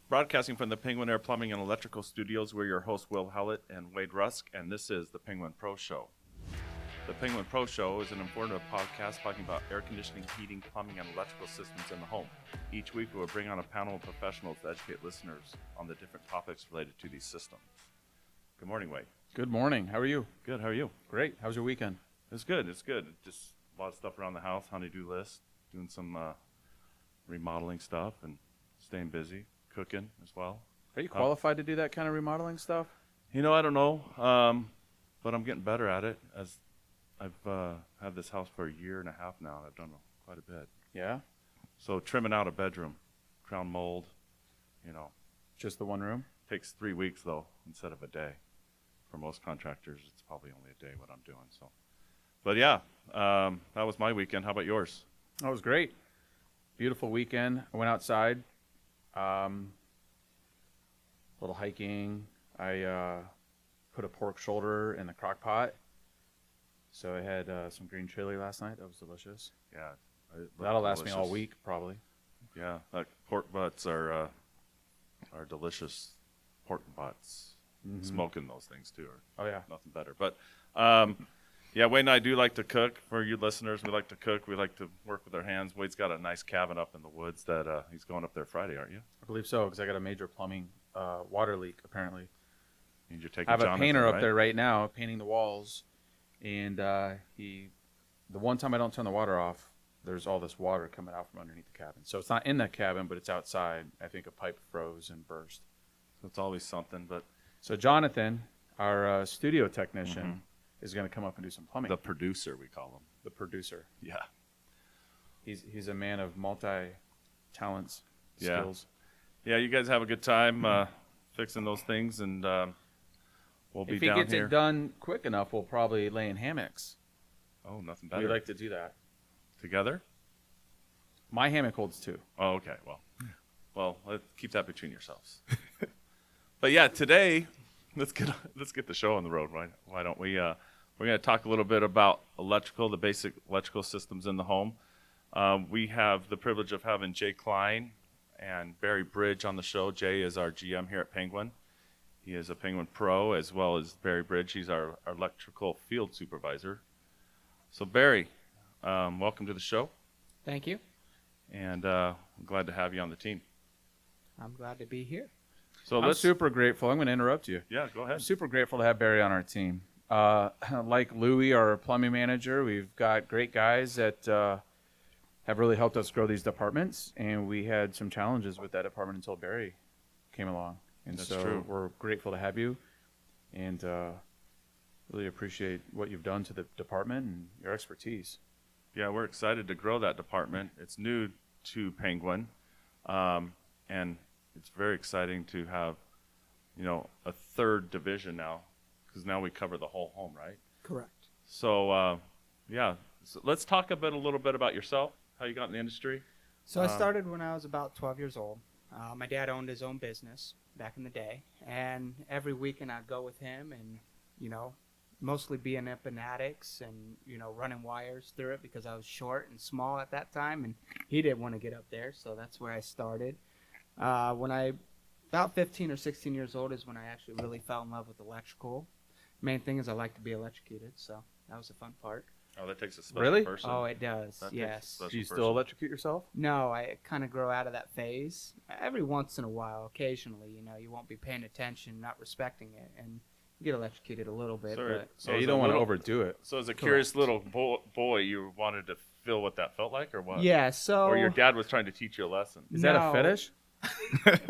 Broadcasting from the Penguin Air Plumbing and Electrical Studios, we're your hosts, Will Hallett and Wade Rusk, and this is the Penguin Pro Show. The Penguin Pro Show is an informative podcast talking about air conditioning, heating, plumbing, and electrical systems in the home. Each week, we will bring on a panel of professionals to educate listeners on the different topics related to these systems. Good morning, Wade. Good morning. How are you? Good. How are you? Great. How was your weekend? It's good. It's good. Just a lot of stuff around the house, honey-do list, doing some remodeling stuff and staying busy. Cooking as well. Are you qualified to do that kind of remodeling stuff? You know, I don't know, but I'm getting better at it. As I've had this house for a year and a half now, and I've done quite a bit. Yeah? So trimming out a bedroom, crown mold, Just the one room? takes 3 weeks though instead of a day. For most contractors, it's probably only a day what I'm doing. So, but yeah, that was my weekend. How about yours? That was great. Beautiful weekend. I went outside. Little hiking. I put a pork shoulder in the crock pot. So I had some green chili last night. That was delicious. Yeah, That'll last me all week, probably. Yeah, pork butts are delicious. Pork butts. Mm-hmm. Smoking those things too are Oh, yeah. nothing better. But yeah, Wade and I do like to cook. For you listeners, we like to cook. We like to work with our hands. Wade's got a nice cabin up in the woods that he's going up there Friday, aren't you? I believe so, because I got a major plumbing water leak, apparently. And you're taking I have a Jonathan, painter right? up there right now painting the walls, and the one time I don't turn the water off, there's all this water coming out from underneath the cabin. So it's not in the cabin, but it's outside. I think a pipe froze and burst. So it's always something. But So Jonathan, our studio technician, is going to come up and do some plumbing. the producer, we call him. The producer. Yeah. He's a man of multi-talents, Yeah. skills. Yeah, you guys have a good time fixing those things, and we'll be If he down gets here. it done quick enough, we'll probably lay in hammocks. Oh, nothing We better. like to do that. Together? My hammock holds two. Oh, okay. Well, let's keep that between yourselves. But yeah, today let's get the show on the road. Why don't we? We're going to talk a little bit about the basic electrical systems in the home. We have the privilege of having Jay Klein and Barry Bridge on the show. Jay is our GM here at Penguin. He is a Penguin Pro, as well as Barry Bridge. He's our electrical field supervisor. So Barry, welcome to the show, Thank you. and I'm glad to have you on the team. I'm glad to be here. So I'm super grateful. I'm going to interrupt you. Yeah, go I'm ahead. super grateful to have Barry on our team. Like Louie, our plumbing manager, we've got great guys that have really helped us grow these departments, and we had some challenges with that department until Barry came along. And That's so true. we're grateful to have you, and really appreciate what you've done to the department and your expertise. Yeah, we're excited to grow that department. It's new to Penguin, and it's very exciting to have, a third division now, because now we cover the whole home, right? Correct. So, so let's talk a little bit about yourself, how you got in the industry. So I started when I was about 12 years old. My dad owned his own business back in the day, and every weekend I'd go with him and, mostly being up in attics and, running wires through it because I was short and small at that time, and he didn't want to get up there, so that's where I started. About 15 or 16 years old is when I actually really fell in love with electrical. Main thing is I like to be electrocuted, so that was the fun part. Oh, that takes a special Really? person. Oh, it does, That takes a yes. special Do you person. still electrocute yourself? No, I kind of grow out of that phase. Every once in a while, occasionally, you won't be paying attention, not respecting it, and you get electrocuted a little bit. Sorry. But So Yeah, as you a don't want to little- overdo it. So as a curious little boy, you wanted to feel what that felt like, or what? yeah, so Or your dad was trying to teach you a lesson. Is that a No. fetish?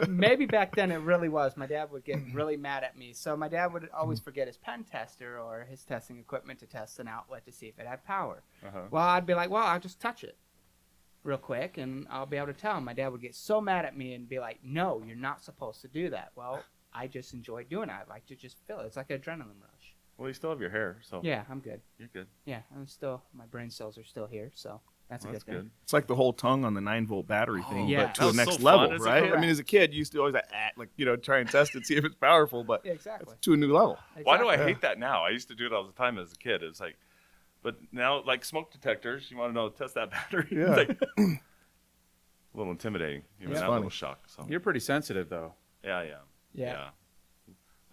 maybe back then it really was. My dad would get really mad at me. So my dad would always forget his pen tester or his testing equipment to test an outlet to see if it had power. Uh-huh. Well, I'd be like, well, I'll just touch it real quick, and I'll be able to tell him. My dad would get so mad at me and be like, no, you're not supposed to do that. Well, I just enjoy doing it. I like to just feel it. It's like an adrenaline rush. Well, you still have your hair, so Yeah, I'm good. you're good. Yeah, my brain cells are still here, so that's a Well, good thing. It's like the whole tongue on the 9-volt battery thing, Yeah. but to That the was next so fun level, as a right? kid. I mean, as a kid, you used to always try and test it, see if it's powerful, but Yeah, exactly. it's to a new level. Why do I Exactly. hate that now? I used to do it all the time as a kid. It's like, but now, like smoke detectors, you want to know, test that battery. Yeah. It's like, a little intimidating. Even Yeah. that Funny. little shock. So You're pretty sensitive, though. yeah, I am. Yeah.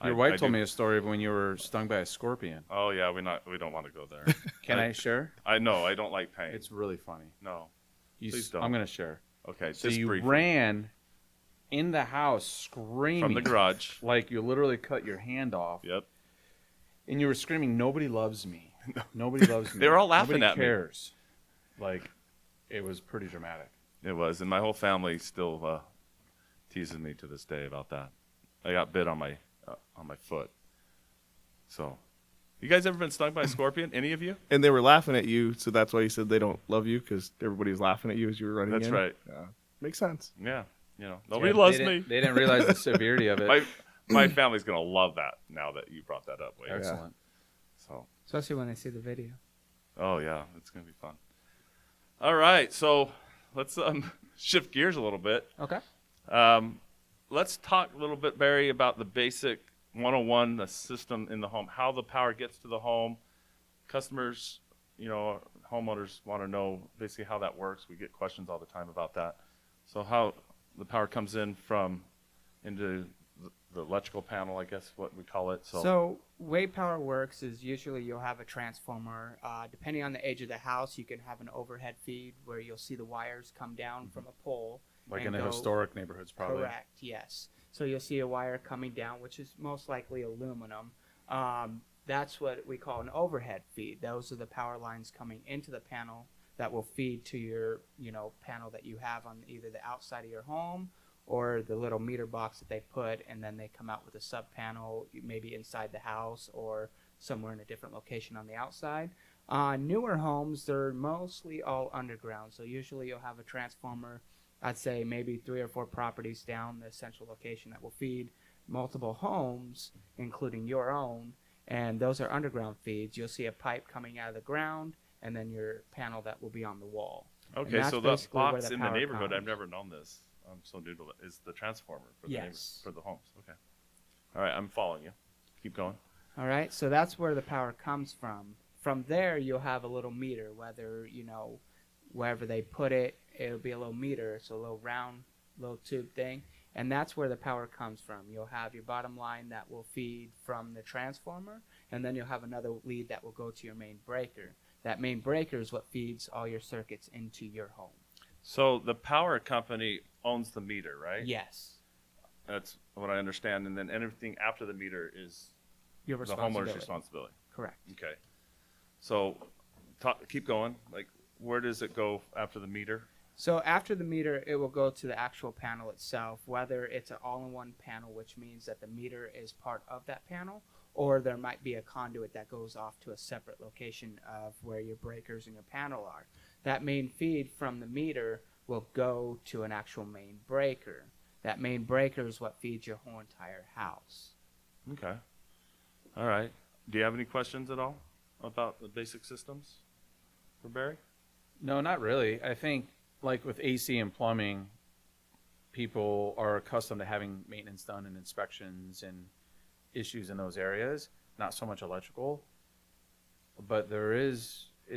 Your wife told me a story of when you were stung by a scorpion. Oh yeah, we don't want to go there. Can I share? I know I don't like pain. It's really funny. No. You Please don't. I'm going to share. Okay. So just you briefly. ran in the house screaming. From the garage. Like you literally cut your hand off. Yep. And you were screaming, "Nobody loves me. Nobody loves me." They were all laughing Nobody at me. cares. Like, it was pretty dramatic. It was, and my whole family still teases me to this day about that. I got bit on my foot. So, you guys ever been stung by a scorpion? Any of you? And they were laughing at you, so that's why you said they don't love you, because everybody was laughing at you as you were running That's in. right. Yeah. Makes sense. Yeah. Nobody Yeah, loves they me. didn't- They didn't realize the severity of it. My family's gonna love that now that you brought that up. Wade. Excellent. So, Especially when they see the video. oh yeah, it's gonna be fun. All right, so let's shift gears a little bit. Okay. Let's talk a little bit, Barry, about the basic 101, the system in the home, how the power gets to the home. Customers, homeowners want to know basically how that works. We get questions all the time about that. So how the power comes in into the electrical panel, I guess what we call it. So way power works is usually you'll have a transformer. Depending on the age of the house, you can have an overhead feed where you'll see the wires come down from a pole. Like and in the go- historic neighborhoods, probably. Correct, yes. So you'll see a wire coming down, which is most likely aluminum. That's what we call an overhead feed. Those are the power lines coming into the panel that will feed to your, panel that you have on either the outside of your home or the little meter box that they put, and then they come out with a sub panel, maybe inside the house or somewhere in a different location on the outside. Newer homes, they're mostly all underground. So usually you'll have a transformer, I'd say maybe 3 or 4 properties down the central location that will feed multiple homes, including your own. And those are underground feeds. You'll see a pipe coming out of the ground, and then your panel that will be on the wall. And okay, that's so the basically where box the in the power neighborhood, I've comes. never known this. I'm so new to it. Is the transformer for the Yes. for the homes. Okay. All right, I'm following you. Keep going. All right, so that's where the power comes from. From there, you'll have a little meter, whether, wherever they put it, it'll be a little meter. It's a little round, little tube thing. And that's where the power comes from. You'll have your bottom line that will feed from the transformer, and then you'll have another lead that will go to your main breaker. That main breaker is what feeds all your circuits into your home. So the power company owns the meter, right? Yes, That's what I understand. And then everything after the meter is your the responsibility. homeowner's responsibility. Correct. Okay. So keep going. Like, where does it go after the meter? So after the meter, it will go to the actual panel itself, whether it's an all-in-one panel, which means that the meter is part of that panel, or there might be a conduit that goes off to a separate location of where your breakers and your panel are. That main feed from the meter will go to an actual main breaker. That main breaker is what feeds your whole entire house. Okay. All right. Do you have any questions at all about the basic systems for Barry? No, not really. I think, like with AC and plumbing, people are accustomed to having maintenance done and inspections and issues in those areas, not so much electrical. But it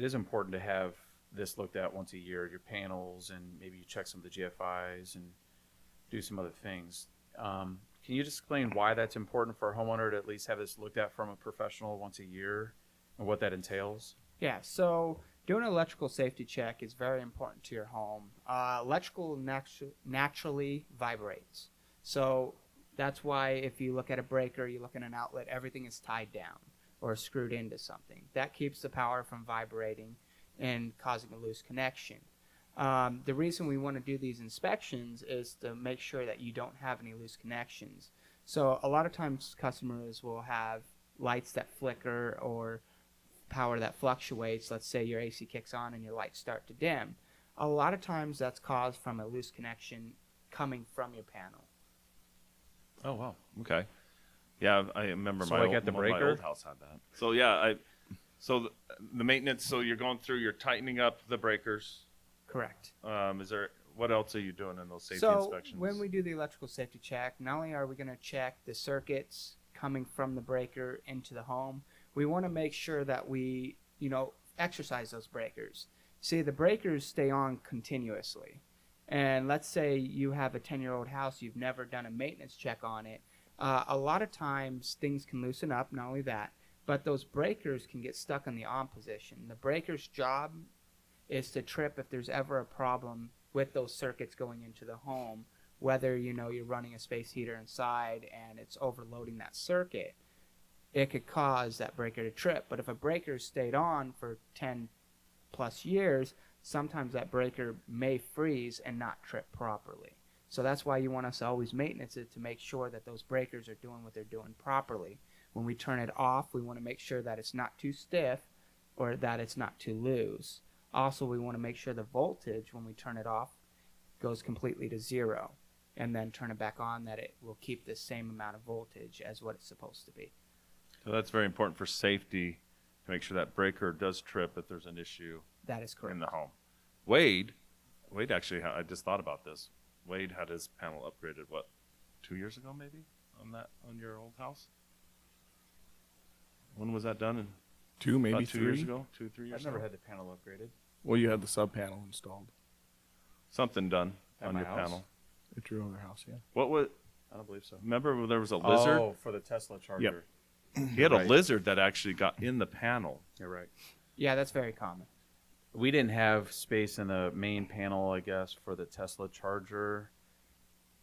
is important to have this looked at once a year, your panels, and maybe you check some of the GFIs and do some other things. Can you just explain why that's important for a homeowner to at least have this looked at from a professional once a year and what that entails? Yeah, so doing an electrical safety check is very important to your home. Electrical naturally vibrates. So that's why if you look at a breaker, you look at an outlet, everything is tied down or screwed into something. That keeps the power from vibrating and causing a loose connection. The reason we want to do these inspections is to make sure that you don't have any loose connections. So a lot of times customers will have lights that flicker or power that fluctuates. Let's say your AC kicks on and your lights start to dim. A lot of times that's caused from a loose connection coming from your panel. Oh, wow. Okay. Yeah, I remember So my, like old, at the my breaker? old house had that. So, yeah, so the maintenance, so you're going through, you're tightening up the breakers. Correct. What else are you doing in those safety So inspections? when we do the electrical safety check, not only are we going to check the circuits coming from the breaker into the home, we want to make sure that we, exercise those breakers. See, the breakers stay on continuously. And let's say you have a 10-year-old house, you've never done a maintenance check on it. A lot of times things can loosen up, not only that, but those breakers can get stuck in the on position. The breaker's job is to trip if there's ever a problem with those circuits going into the home, whether you're running a space heater inside and it's overloading that circuit. It could cause that breaker to trip. But if a breaker stayed on for 10 plus years, sometimes that breaker may freeze and not trip properly. So that's why you want us to always maintenance it, to make sure that those breakers are doing what they're doing properly. When we turn it off, we want to make sure that it's not too stiff or that it's not too loose. Also, we want to make sure the voltage, when we turn it off, goes completely to zero, and then turn it back on, that it will keep the same amount of voltage as what it's supposed to be. So that's very important for safety, to make sure that breaker does trip if there's an issue That is correct. in the home. Wade actually, I just thought about this. Wade had his panel upgraded, 2 years ago maybe, on your old house? When was that done? Maybe About 2 years three. ago? 3 years I've never ago? had the panel upgraded. Well, you had the sub panel installed Something done At on my your house? panel. at your other house. Yeah. What was, I don't believe so. remember when there was a lizard? Oh, for the Tesla charger. He had a Right. lizard that actually got in the panel. You're right. Yeah, that's very common. We didn't have space in the main panel, I guess, for the Tesla charger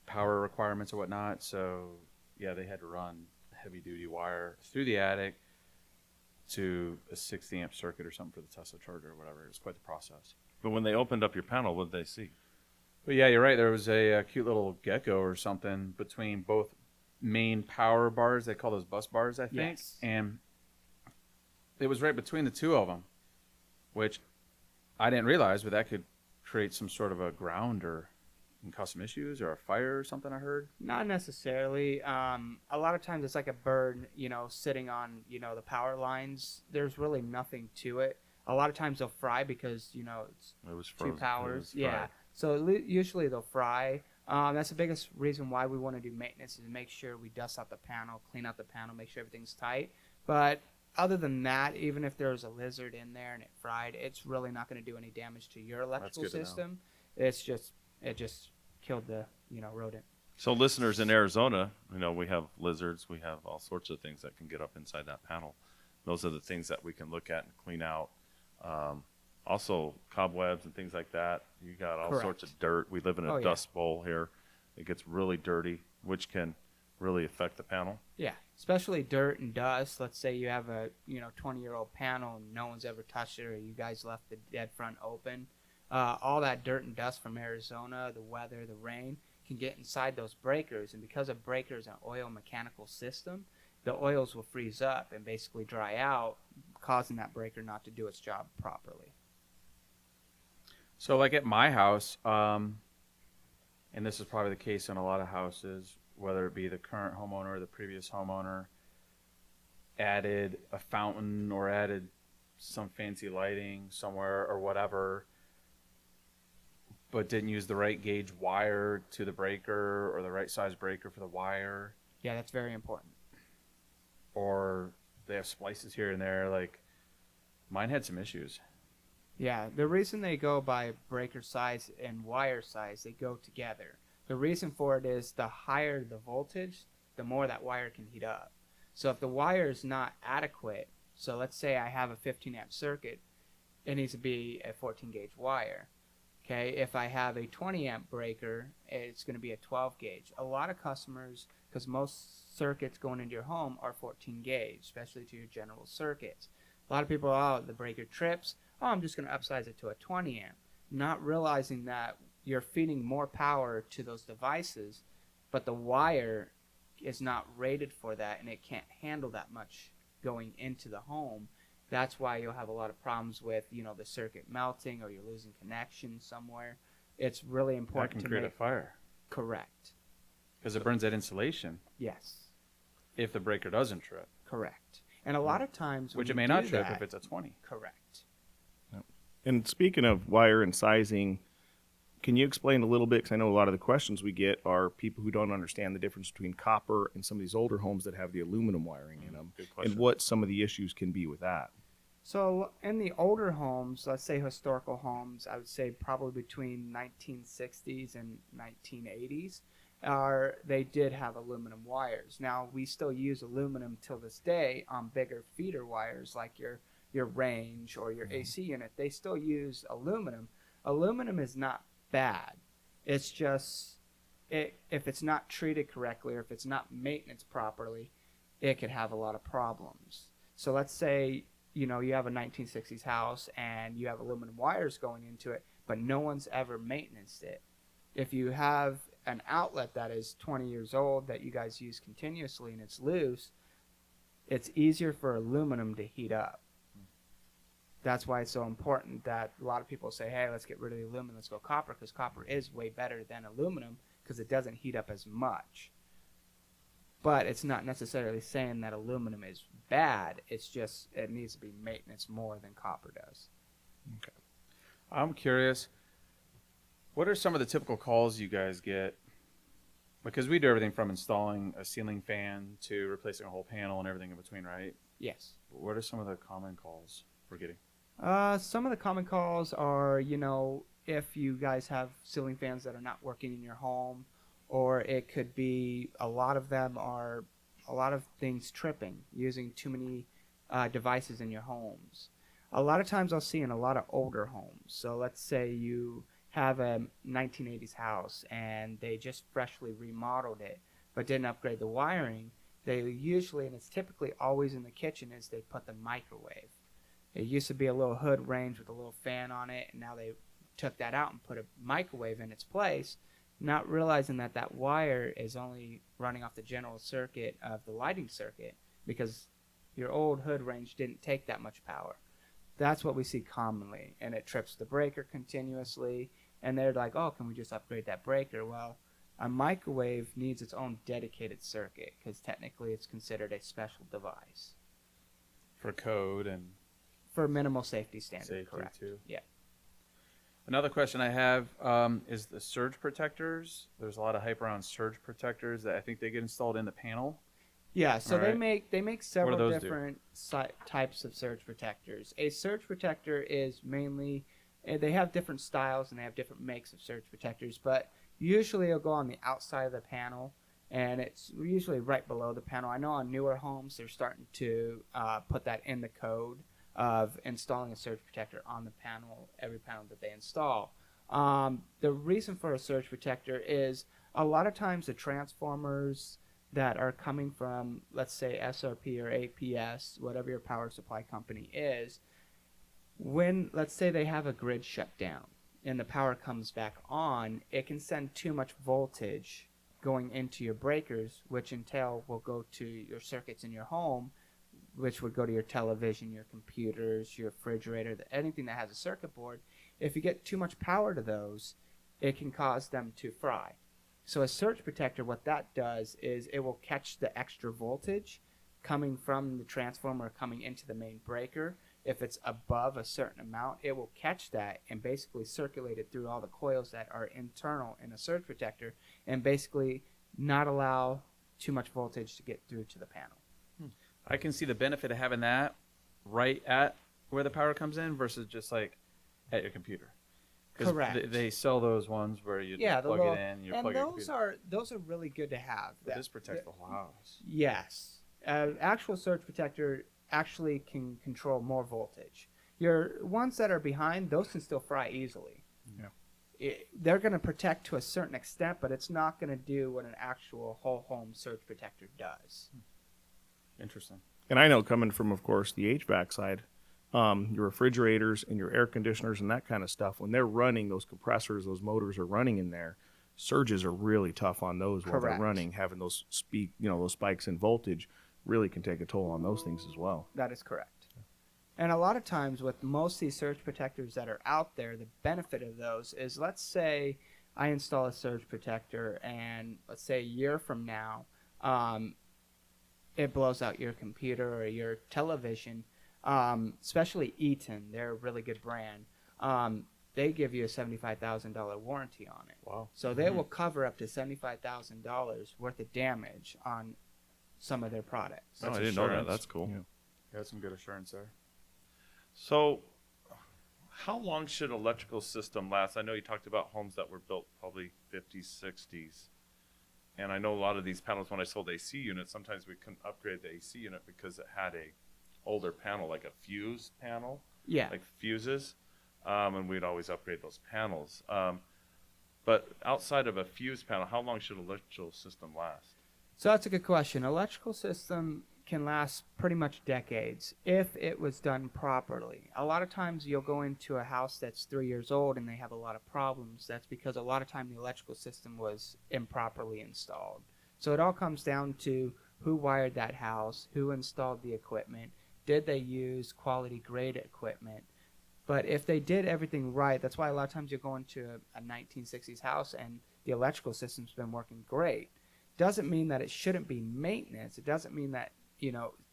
power requirements or whatnot. So, yeah, they had to run heavy duty wire through the attic to a 60 amp circuit or something for the Tesla charger or whatever. It was quite the process. But when they opened up your panel, what did they see? But yeah, you're right. There was a cute little gecko or something between both main power bars. They call those bus bars, I think. Yes. And it was right between the two of them, which I didn't realize, but that could create some sort of a ground or custom issues or a fire or something, I heard. Not necessarily. A lot of times it's like a bird, sitting on, the power lines. There's really nothing to it. A lot of times they'll fry because, it's It was two frozen. powers. It was Yeah. fried. So usually they'll fry. That's the biggest reason why we want to do maintenance, is make sure we dust out the panel, clean out the panel, make sure everything's tight. But other than that, even if there's a lizard in there and it fried, it's really not going to do any damage to your electrical good to know. system. It just killed the rodent. So listeners in Arizona, we have lizards, we have all sorts of things that can get up inside that panel. Those are the things that we can look at and clean out. Also cobwebs and things like that. You got all Correct. sorts of dirt. We live in a Oh, yeah. dust bowl here. It gets really dirty, which can really affect the panel. Yeah, especially dirt and dust. Let's say you have a 20-year-old panel and no one's ever touched it, or you guys left the dead front open. All that dirt and dust from Arizona, the weather, the rain, can get inside those breakers. And because a breaker is an oil mechanical system, the oils will freeze up and basically dry out, causing that breaker not to do its job properly. So, like at my house, and this is probably the case in a lot of houses, whether it be the current homeowner or the previous homeowner, added a fountain or added some fancy lighting somewhere or whatever, but didn't use the right gauge wire to the breaker or the right size breaker for the wire, Yeah, that's very important. or they have splices here and there. Like mine had some issues. Yeah, the reason they go by breaker size and wire size, they go together. The reason for it is the higher the voltage, the more that wire can heat up. So if the wire is not adequate, so let's say I have a 15 amp circuit, it needs to be a 14 gauge wire. Okay, if I have a 20 amp breaker, it's going to be a 12 gauge. A lot of customers, because most circuits going into your home are 14 gauge, especially to your general circuits. A lot of people, the breaker trips. I'm just going to upsize it to a 20 amp, not realizing that you're feeding more power to those devices, but the wire is not rated for that, and it can't handle that much going into the home. That's why you'll have a lot of problems with, the circuit melting, or you're losing connection somewhere. It's really That important can to create make a fire correct. because it burns that insulation Yes, if the breaker doesn't trip, correct. And a lot of times, which when it may you not do trip that- if it's a 20. correct. And speaking of wire and sizing, can you explain a little bit? Because I know a lot of the questions we get are people who don't understand the difference between copper and some of these older homes that have the aluminum wiring in them, Good question. and what some of the issues can be with that. So in the older homes, let's say historical homes, I would say probably between 1960s and 1980s, they did have aluminum wires. Now we still use aluminum till this day on bigger feeder wires like your range or your AC unit. They still use aluminum. Aluminum is not bad. It's just if it's not treated correctly or if it's not maintenance properly, it could have a lot of problems. So let's say you have a 1960s house and you have aluminum wires going into it, but no one's ever maintained it. If you have an outlet that is 20 years old that you guys use continuously and it's loose, it's easier for aluminum to heat up. That's why it's so important that a lot of people say, hey, let's get rid of the aluminum, let's go copper, because copper is way better than aluminum because it doesn't heat up as much. But it's not necessarily saying that aluminum is bad. It's just it needs to be maintenance more than copper does. Okay. I'm curious, what are some of the typical calls you guys get? Because we do everything from installing a ceiling fan to replacing a whole panel and everything in between, right? Yes. What are some of the common calls we're getting? Some of the common calls are, if you guys have ceiling fans that are not working in your home, or it could be a lot of things tripping, using too many devices in your homes. A lot of times I'll see in a lot of older homes. So let's say you have a 1980s house and they just freshly remodeled it but didn't upgrade the wiring. They usually, and it's typically always in the kitchen, is they put the microwave. It used to be a little hood range with a little fan on it, and now they took that out and put a microwave in its place, not realizing that that wire is only running off the general circuit of the lighting circuit because your old hood range didn't take that much power. That's what we see commonly, and it trips the breaker continuously, and they're like, oh, can we just upgrade that breaker? Well, a microwave needs its own dedicated circuit because technically it's considered a special device. For code and For minimal safety standard, safety correct. too. Yeah. Another question I have is the surge protectors. There's a lot of hype around surge protectors that I think they get installed in the panel. Yeah, so All right. they make several those do? different types of surge protectors. A surge protector is mainly they have different styles and they have different makes of surge protectors, but usually it'll go on the outside of the panel, and it's usually right below the panel. I know on newer homes they're starting to put that in the code of installing a surge protector on the panel, every panel that they install. The reason for a surge protector is a lot of times the transformers that are coming from, let's say, SRP or APS, whatever your power supply company is, when, let's say, they have a grid shut down and the power comes back on, it can send too much voltage going into your breakers, which will go to your circuits in your home, which would go to your television, your computers, your refrigerator, anything that has a circuit board. If you get too much power to those, it can cause them to fry. So a surge protector, what that does is it will catch the extra voltage coming from the transformer coming into the main breaker. If it's above a certain amount, it will catch that and basically circulate it through all the coils that are internal in a surge protector and basically not allow too much voltage to get through to the panel. I can see the benefit of having that right at where the power comes in versus just like at your computer. 'Cause Correct. They sell those ones where you Yeah, just plug it in, you and plug your those computer. are really good to have. But this protects the whole house. Yes, actual surge protector actually can control more voltage. Your ones that are behind, those can still fry easily. Yeah. They're going to protect to a certain extent, but it's not going to do what an actual whole home surge protector does. Interesting. And I know coming from, of course, the HVAC side, your refrigerators and your air conditioners and that kind of stuff, when they're running, those compressors, those motors are running in there, surges are really tough on those while they're Correct. running. Having those those spikes in voltage really can take a toll on those things as well. That is correct. And a lot of times with most of these surge protectors that are out there, the benefit of those is, let's say I install a surge protector and let's say a year from now, it blows out your computer or your television, especially Eaton, they're a really good brand. They give you a $75,000 warranty on it. Wow. So they will cover up to $75,000 worth of damage on some of their products. Oh, I didn't know that. That's cool. Yeah. Got some good assurance there. So, how long should electrical system last? I know you talked about homes that were built probably 50s, 60s. And I know a lot of these panels, when I sold AC units, sometimes we couldn't upgrade the AC unit because it had a older panel, like a fuse panel, Yeah. like fuses. And we'd always upgrade those panels. But outside of a fuse panel, how long should electrical system last? So that's a good question. Electrical system can last pretty much decades if it was done properly. A lot of times you'll go into a house that's 3 years old and they have a lot of problems. That's because a lot of time the electrical system was improperly installed. So it all comes down to who wired that house, who installed the equipment, did they use quality grade equipment. But if they did everything right, that's why a lot of times you'll go into a 1960s house and the electrical system's been working great. Doesn't mean that it shouldn't be maintenance. It doesn't mean that,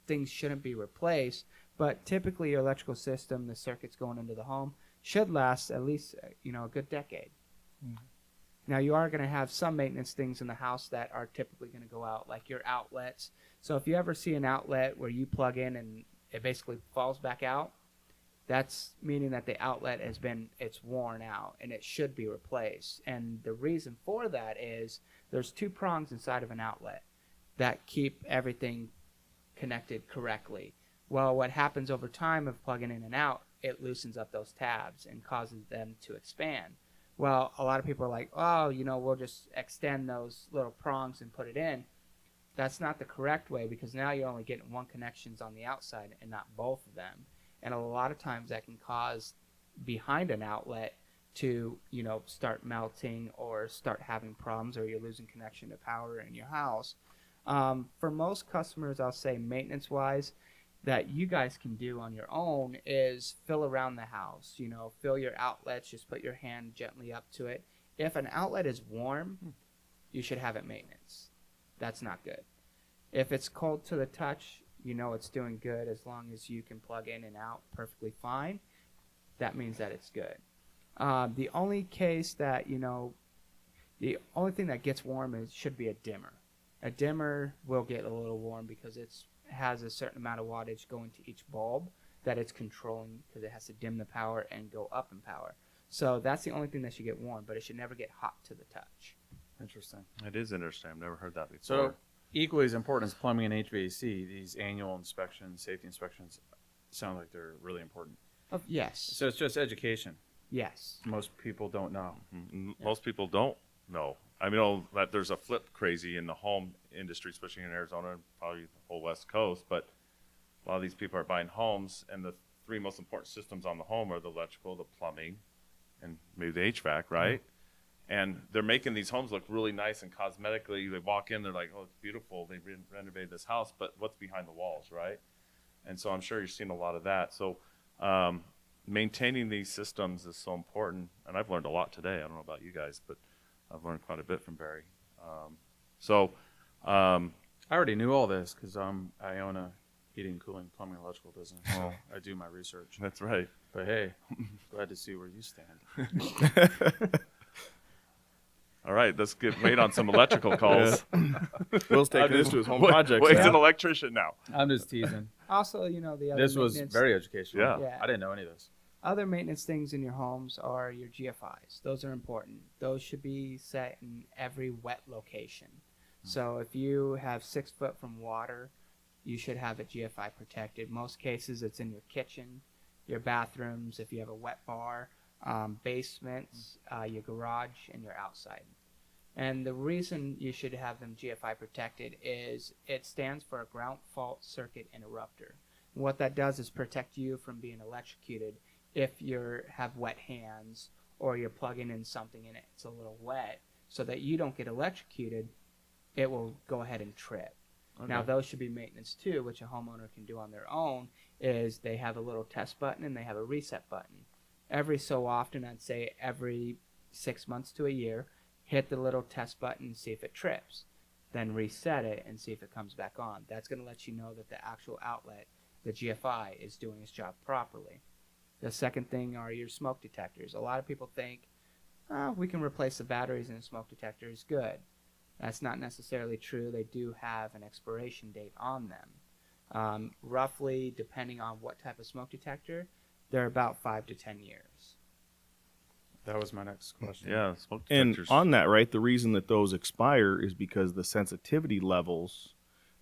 things shouldn't be replaced. But typically your electrical system, the circuits going into the home, should last at least, a good decade. Mm-hmm. Now you are going to have some maintenance things in the house that are typically going to go out, like your outlets. So if you ever see an outlet where you plug in and it basically falls back out, that's meaning that the outlet it's worn out and it should be replaced. And the reason for that is there's 2 prongs inside of an outlet that keep everything connected correctly. Well, what happens over time of plugging in and out, it loosens up those tabs and causes them to expand. Well, a lot of people are like, oh, we'll just extend those little prongs and put it in. That's not the correct way, because now you're only getting one connections on the outside and not both of them. And a lot of times that can cause behind an outlet to, start melting or start having problems, or you're losing connection to power in your house. For most customers, I'll say maintenance-wise, that you guys can do on your own is fill around the house. Fill your outlets, just put your hand gently up to it. If an outlet is warm, you should have it maintenance. That's not good. If it's cold to the touch, it's doing good. As long as you can plug in and out perfectly fine, that means that it's good. The only case that, the only thing that gets warm should be a dimmer. A dimmer will get a little warm because it has a certain amount of wattage going to each bulb that it's controlling, because it has to dim the power and go up in power. So that's the only thing that should get warm, but it should never get hot to the touch. Interesting. It is interesting. I've never heard that before. So equally as important as plumbing and HVAC, these annual inspections, safety inspections, sound like they're really important. Yes. So it's just education. Yes. Most people don't know. Mhm. Most people don't know. I know that there's a flip crazy in the home industry, especially in Arizona and probably the whole West Coast. But a lot of these people are buying homes, and the 3 most important systems on the home are the electrical, the plumbing, and maybe the HVAC, right? Mm-hmm. And they're making these homes look really nice and cosmetically. They walk in, they're like, oh, it's beautiful. They renovated this house, but what's behind the walls, right? And so I'm sure you're seeing a lot of that. So maintaining these systems is so important. And I've learned a lot today. I don't know about you guys, but I've learned quite a bit from Barry. I already knew all this because I own a heating, cooling, plumbing, electrical business. So I do my research. That's right. But hey, glad to see where you stand. All right, let's wait on some electrical calls. Will's taking this to his home project. He's an electrician now. I'm just teasing. Also, the other This was maintenance- very educational. Yeah. I didn't know any of this. Other maintenance things in your homes are your GFIs. Those are important. Those should be set in every wet location. So if you have 6 foot from water, you should have it GFI protected. Most cases it's in your kitchen, your bathrooms, if you have a wet bar, basements, your garage, and your outside. And the reason you should have them GFI protected is it stands for a ground fault circuit interrupter. And what that does is protect you from being electrocuted if you have wet hands or you're plugging in something and it's a little wet, so that you don't get electrocuted. It will go ahead and trip. Okay. Now those should be maintenance too, which a homeowner can do on their own. Is they have a little test button and they have a reset button. Every so often, I'd say every 6 months to a year, hit the little test button and see if it trips. Then reset it and see if it comes back on. That's going to let you know that the actual outlet, the GFI, is doing its job properly. The second thing are your smoke detectors. A lot of people think, we can replace the batteries in a smoke detector is good. That's not necessarily true. They do have an expiration date on them. Roughly, depending on what type of smoke detector, they're about 5 to 10 years. That was my next question. Yeah, smoke And detectors. on that, right, the reason that those expire is because the sensitivity levels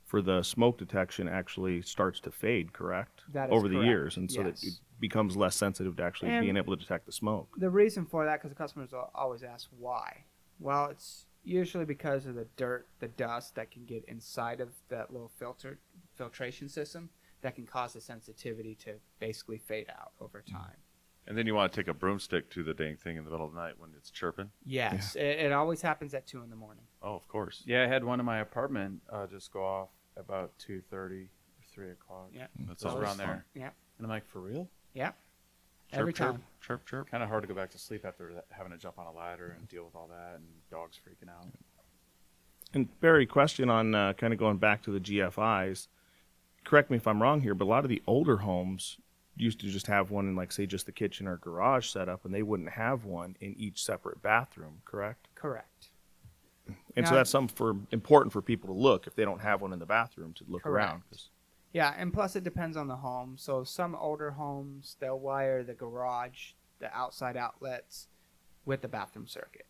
for the smoke detection actually starts to fade, correct? That is over the correct, years, and so that yes. it becomes less sensitive to actually And being able to detect the smoke. the reason for that, because the customers always ask why. Well, it's usually because of the dirt, the dust that can get inside of that little filtration system that can cause the sensitivity to basically fade out over time. And then you want to take a broomstick to the dang thing in the middle of the night when it's chirping. Yes, it always happens at 2 in the morning. Oh, of course. Yeah, I had one in my apartment just go off about 2:30 or 3 o'clock. Yeah, That's It was always around fun. there. yeah, And I'm like, for real? yeah. Chirp, Every chirp, time. chirp, chirp. Kind of hard to go back to sleep after having to jump on a ladder and deal with all that and dogs freaking out. And Barry, question on kind of going back to the GFIs. Correct me if I'm wrong here, but a lot of the older homes used to just have one in, like, say, just the kitchen or garage setup, and they wouldn't have one in each separate bathroom, correct? Correct. And so Now- that's something important for people to look if they don't have one in the bathroom to look around. Correct. Yeah, and plus it depends on the home. So some older homes, they'll wire the garage, the outside outlets, with the bathroom circuit.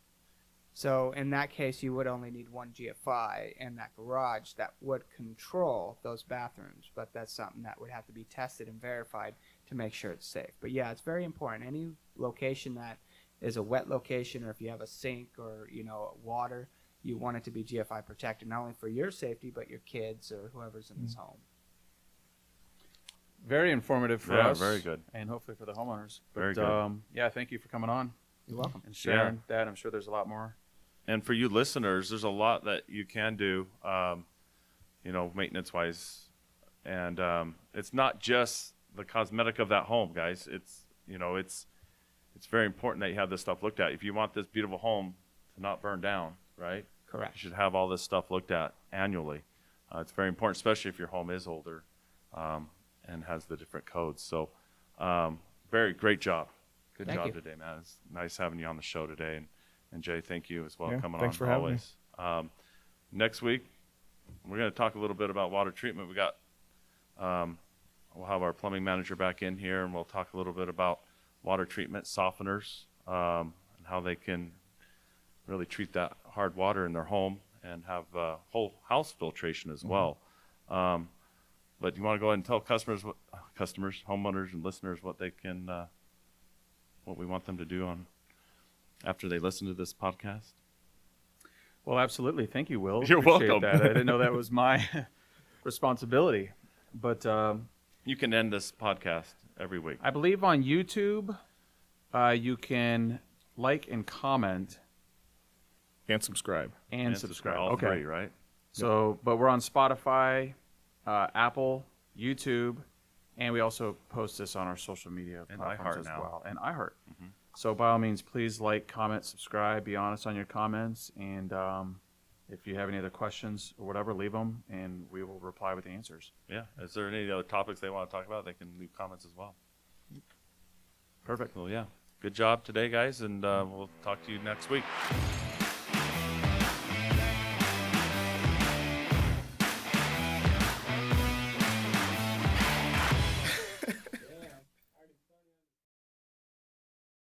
So in that case, you would only need one GFI in that garage that would control those bathrooms. But that's something that would have to be tested and verified to make sure it's safe. But yeah, it's very important. Any location that is a wet location, or if you have a sink or water, you want it to be GFI protected, not only for your safety but your kids or whoever's in this home. Very informative for Yeah, us. very good. And hopefully for the homeowners. But, Very good. Yeah, thank you for coming on You're welcome. and sharing that. I'm sure there's a lot more. And for you listeners, there's a lot that you can do, maintenance-wise. And it's not just the cosmetic of that home, guys. It's very important that you have this stuff looked at. If you want this beautiful home to not burn down, right? Correct. You should have all this stuff looked at annually. It's very important, especially if your home is older and has the different codes. So, very great job. Good Thank job you. today, man. It's nice having you on the show today. And Jay, thank you as well Yeah, coming thanks on for having me. always. Next week, we're going to talk a little bit about water treatment. We'll have our plumbing manager back in here, and we'll talk a little bit about water treatment softeners and how they can really treat that hard water in their home and have whole house filtration as well. But you want to go ahead and tell customers, homeowners, and listeners what they can, what we want them to do after they listen to this podcast? Well, absolutely. Thank you, Will. You're Appreciate welcome. That. I didn't know that was my responsibility. But You can end this podcast every week. I believe on YouTube, you can like and comment And subscribe. and subscribe. All Okay. three, right? So, but we're on Spotify, Apple, YouTube, and we also post this on our social media And platforms iHeart as now. well. And iHeart. So by all means, please like, comment, subscribe, be honest on your comments, and if you have any other questions or whatever, leave them, and we will reply with the answers. Yeah. Is there any other topics they want to talk about? They can leave comments as well. Perfect. Well, yeah. Good job today, guys, and we'll talk to you next week.